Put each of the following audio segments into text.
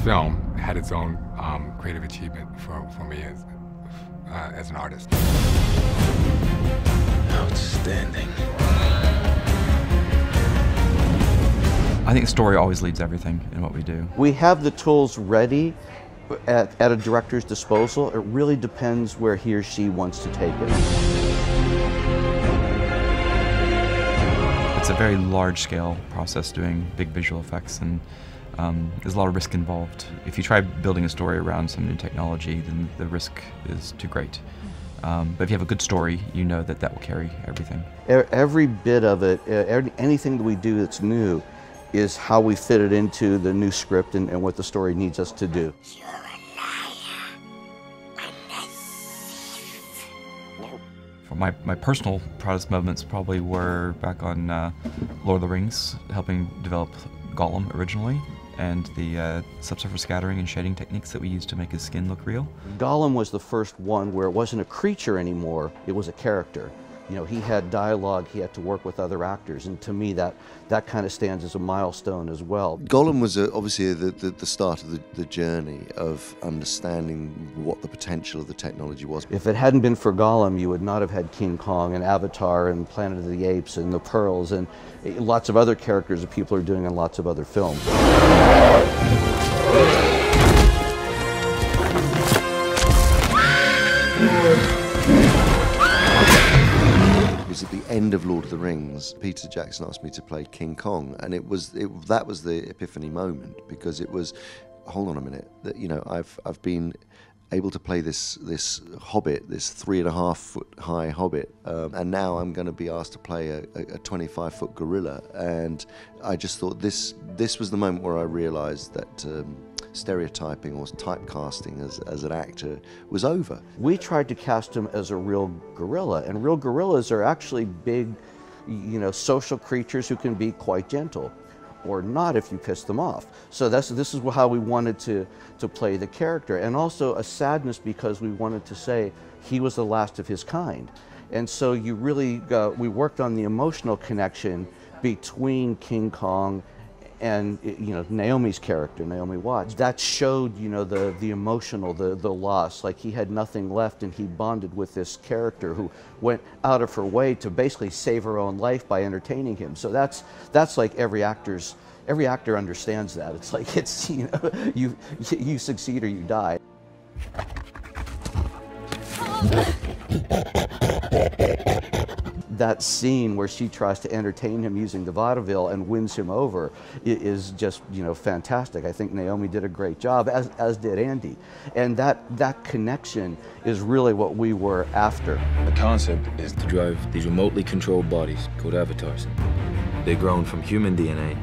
film had its own creative achievement for me as an artist. Outstanding. I think the story always leads everything in what we do. We have the tools ready at a director's disposal. It really depends where he or she wants to take it. It's a very large-scale process doing big visual effects, and there's a lot of risk involved. If you try building a story around some new technology, then the risk is too great. But if you have a good story, you know that that will carry everything. Every bit of it, anything that we do that's new, is how we fit it into the new script and what the story needs us to do. You're a liar and a thief. For my personal proudest moments probably were back on Lord of the Rings, helping develop Gollum originally, and the subsurface scattering and shading techniques that we used to make his skin look real. Gollum was the first one where it wasn't a creature anymore, it was a character. You know, he had dialogue, he had to work with other actors, and to me that kind of stands as a milestone as well. Gollum was obviously the start of the journey of understanding what the potential of the technology was. If it hadn't been for Gollum, you would not have had King Kong and Avatar and Planet of the Apes and the Pearls and lots of other characters that people are doing in lots of other films. At the end of Lord of the Rings, Peter Jackson asked me to play King Kong, and that was the epiphany moment, because it was, hold on a minute, that, you know, I've been able to play this hobbit, this 3.5 foot high hobbit, and now I'm going to be asked to play a 25-foot gorilla, and I just thought this was the moment where I realised that stereotyping or typecasting as an actor was over. We tried to cast him as a real gorilla, and real gorillas are actually big, you know, social creatures who can be quite gentle, or not if you piss them off. So this is how we wanted to play the character, and also a sadness because we wanted to say he was the last of his kind. And so you really, we worked on the emotional connection between King Kong and, you know, Naomi's character, Naomi Watts. That showed, you know, the emotional, the loss, like he had nothing left, and he bonded with this character who went out of her way to basically save her own life by entertaining him. So that's like every actor understands that. It's like, it's, you know, you succeed or you die. That scene where she tries to entertain him using the vaudeville and wins him over is just, you know, fantastic. I think Naomi did a great job, as did Andy. And that connection is really what we were after. The concept is to drive these remotely controlled bodies called avatars. They're grown from human DNA,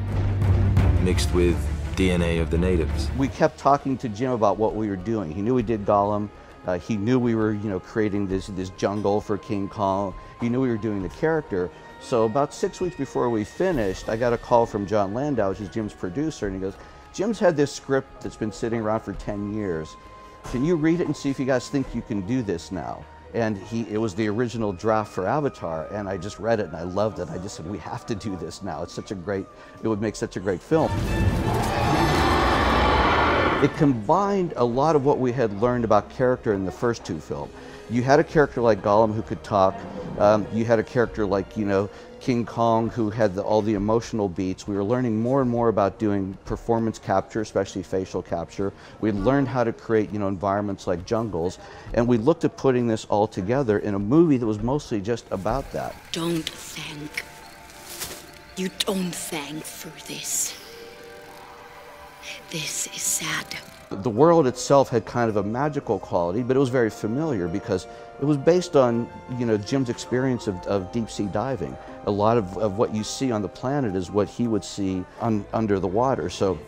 mixed with DNA of the natives. We kept talking to Jim about what we were doing. He knew we did Gollum. He knew we were, you know, creating this jungle for King Kong. He knew we were doing the character. So about 6 weeks before we finished, I got a call from John Landau, which is Jim's producer, and he goes, "Jim's had this script that's been sitting around for 10 years. Can you read it and see if you guys think you can do this now?" And it was the original draft for Avatar, and I just read it and I loved it. I just said, we have to do this now. It's such a great, it would make such a great film. It combined a lot of what we had learned about character in the first two films. You had a character like Gollum who could talk. You had a character like, you know, King Kong who had all the emotional beats. We were learning more and more about doing performance capture, especially facial capture. We learned how to create, you know, environments like jungles. And we looked at putting this all together in a movie that was mostly just about that. Don't thank. You don't thank for this. This is sad. The world itself had kind of a magical quality, but it was very familiar because it was based on, you know, Jim's experience of deep sea diving. A lot of what you see on the planet is what he would see under the water. So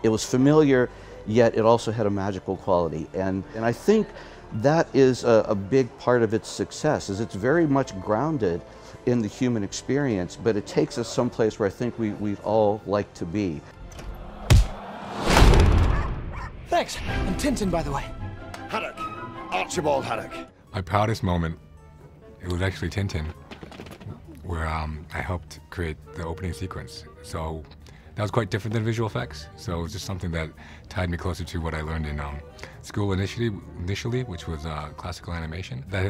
it was familiar, yet it also had a magical quality. And I think that is a big part of its success, is it's very much grounded in the human experience, but it takes us someplace where I think we'd all like to be. Thanks. I'm Tintin, by the way. Haddock. Archibald Haddock. My proudest moment, it was actually Tintin, where I helped create the opening sequence. So that was quite different than visual effects. So it was just something that tied me closer to what I learned in school initially, which was classical animation. That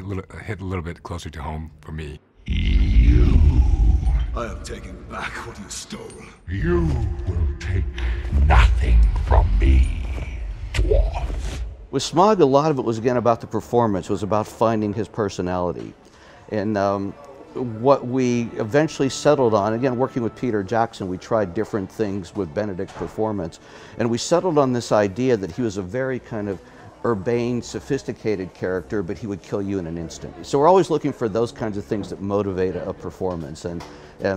hit a little bit closer to home for me. I am taking back what you stole. You will take nothing from me, dwarf. With Smog, a lot of it was again about the performance. It was about finding his personality. And what we eventually settled on, again working with Peter Jackson, we tried different things with Benedict's performance. And we settled on this idea that he was a very kind of urbane, sophisticated character, but he would kill you in an instant. So we're always looking for those kinds of things that motivate a performance, and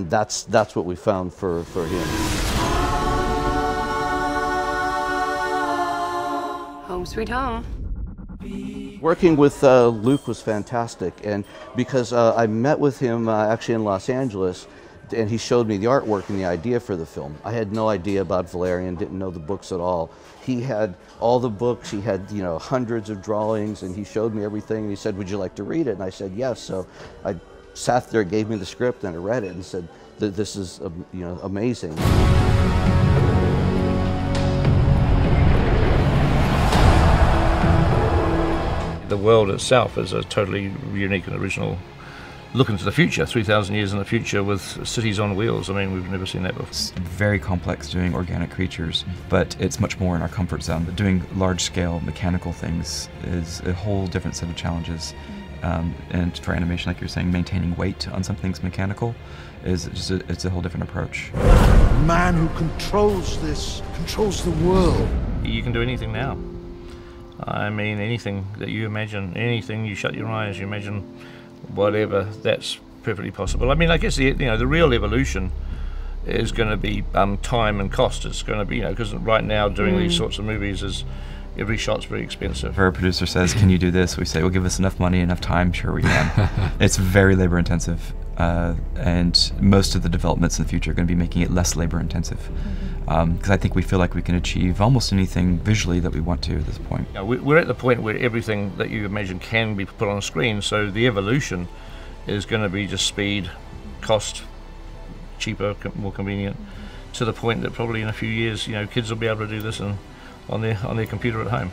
that's what we found for him. Home sweet home. Working with Luke was fantastic, and because I met with him actually in Los Angeles, and he showed me the artwork and the idea for the film. I had no idea about Valerian, didn't know the books at all. He had all the books, he had hundreds of drawings, and he showed me everything, and he said, would you like to read it? And I said yes. So I sat there, gave me the script, and I read it and said, this is amazing. The world itself is a totally unique and original look into the future, 3,000 years in the future with cities on wheels. I mean, we've never seen that before. It's very complex doing organic creatures, but it's much more in our comfort zone. But doing large-scale mechanical things is a whole different set of challenges. And for animation, like you're saying, maintaining weight on something's mechanical is just it's a whole different approach. The man who controls this controls the world. You can do anything now. I mean, anything that you imagine, anything you shut your eyes, you imagine whatever, that's perfectly possible. I mean, I guess the real evolution is going to be time and cost. It's going to be, because right now doing these sorts of movies is every shot's very expensive. If our producer says, can you do this? We say, well, give us enough money, enough time, sure we can. It's very labor intensive, and most of the developments in the future are going to be making it less labor intensive. Because I think we feel like we can achieve almost anything visually that we want to at this point. We're at the point where everything that you imagine can be put on a screen, so the evolution is going to be just speed, cost, cheaper, more convenient, to the point that probably in a few years, kids will be able to do this on their computer at home.